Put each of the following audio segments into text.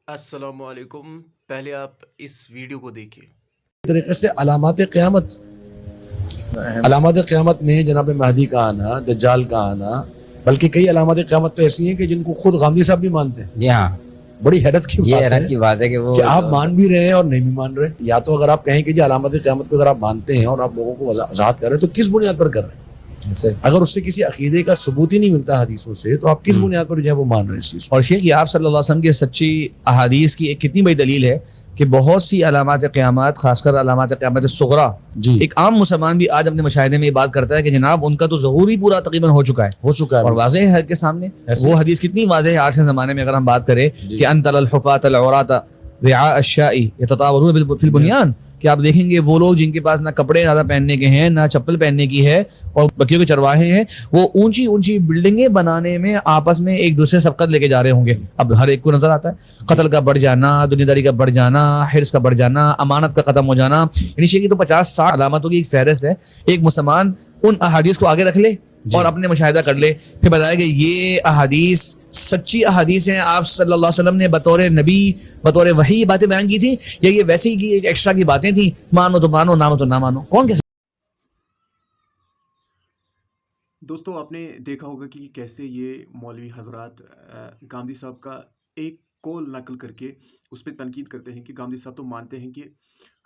السلام علیکم. پہلے آپ اس ویڈیو کو دیکھیں. طریقے سے علامات قیامت میں جناب مہدی کا آنا، دجال کا آنا، بلکہ کئی علامات قیامت تو ایسی ہیں کہ جن کو خود غامدی صاحب بھی مانتے ہیں. جی ہاں، بڑی حیرت کی یہ بات حیرت کی بات ہے کہ وہ کہ آپ مان بھی رہے ہیں اور نہیں بھی مان رہے. یا تو اگر آپ کہیں کہ علامات قیامت کو اگر آپ مانتے ہیں اور آپ لوگوں کو وضاحت کر رہے ہیں تو کس بنیاد پر کر رہے ہیں؟ اگر اس سے کسی عقیدے کا ثبوت ہی نہیں ملتا حدیثوں سے تو آپ کس بنیاد پر جو ہے وہ مان رہے ہیں اس چیز کو؟ اور شیخ یہ آپ صلی اللہ علیہ وسلم کی سچی احادیث کی ایک کتنی بڑی دلیل ہے کہ بہت سی علامات قیامت، خاص کر علامات قیامت صغریٰ، ایک عام مسلمان بھی آج اپنے مشاہدے میں یہ بات کرتا ہے کہ جناب ان کا تو ظہور ہی پورا تقریباً ہو چکا ہے اور واضح ہے ہر کے سامنے. وہ حدیث کتنی واضح ہے آج کے زمانے میں اگر ہم بات کریں کہ انتل الحفاۃ العراۃ رعاء الشاء یتطاولون فی البنیان، کہ آپ دیکھیں گے وہ لوگ جن کے پاس نہ کپڑے زیادہ پہننے کے ہیں، نہ چپل پہننے کی ہے، اور بکریوں کے چرواہے ہیں، وہ اونچی اونچی بلڈنگیں بنانے میں آپس میں ایک دوسرے سبقت لے کے جا رہے ہوں گے. اب ہر ایک کو نظر آتا ہے قتل کا بڑھ جانا، دنیا داری کا بڑھ جانا، حرص کا بڑھ جانا، امانت کا ختم ہو جانا. یعنی شیخ کی تو 50-60 علامتوں کی ایک فہرست ہے. ایک مسلمان ان احادیث کو آگے رکھ لے اور اپنے مشاہدہ کر لے، پھر بتائے کہ یہ احادیث سچی احادیث ہیں، آپ صلی اللہ علیہ وسلم نے بطور نبی، بطور وحی باتیں بیان کی تھی، یا یہ ویسے ہی کی ایکسٹرا کی باتیں تھیں، مانو تو مانو، نہ تو نہ مانو. کون کیسے؟ دوستو آپ نے دیکھا ہوگا کہ کیسے یہ مولوی حضرات گاندھی صاحب کا ایک قول نقل کر کے اس پہ تنقید کرتے ہیں کہ گاندھی صاحب تو مانتے ہیں کہ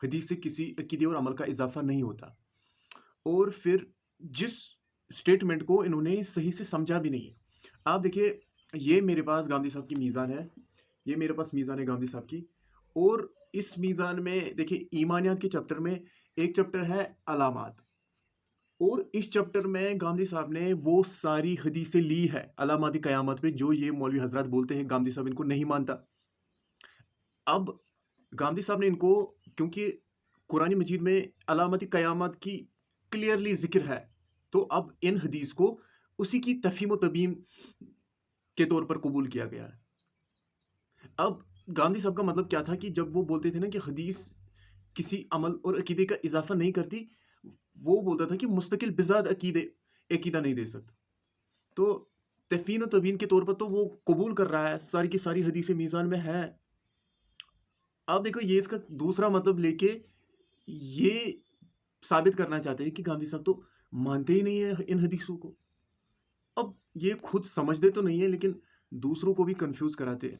حدیث سے کسی عقیدے اور عمل کا اضافہ نہیں ہوتا، اور پھر جس سٹیٹمنٹ کو انہوں نے صحیح سے سمجھا بھی نہیں. آپ دیکھیے، یہ میرے پاس گاندھی صاحب کی میزان ہے، یہ میرے پاس میزان ہے گاندھی صاحب کی، اور اس میزان میں دیکھیے ایمانیات کے چیپٹر میں ایک چیپٹر ہے علامات، اور اس چیپٹر میں گاندھی صاحب نے وہ ساری حدیثیں لی ہے علامات قیامت پہ جو یہ مولوی حضرات بولتے ہیں گاندھی صاحب ان کو نہیں مانتا. اب گاندھی صاحب نے ان کو، کیونکہ قرآن مجید میں علامات قیامت کی کلیئرلی ذکر ہے، تو اب ان حدیث کو اسی کی تفہیم و تبیین کے طور پر قبول کیا گیا ہے. اب گاندھی صاحب کا مطلب کیا تھا کہ جب وہ بولتے تھے نا کہ حدیث کسی عمل اور عقیدے کا اضافہ نہیں کرتی، وہ بولتا تھا کہ مستقل بذات عقیدہ نہیں دے سکتا. تو تفہیم و تبیین کے طور پر تو وہ قبول کر رہا ہے، ساری کی ساری حدیثیں میزان میں ہیں. آپ دیکھو، یہ اس کا دوسرا مطلب لے کے یہ ثابت کرنا چاہتے ہیں کہ گاندھی صاحب تو مانتے ہی نہیں ہیں ان حدیثوں کو. اب یہ خود سمجھتے تو نہیں ہیں لیکن دوسروں کو بھی کنفیوز کراتے ہیں.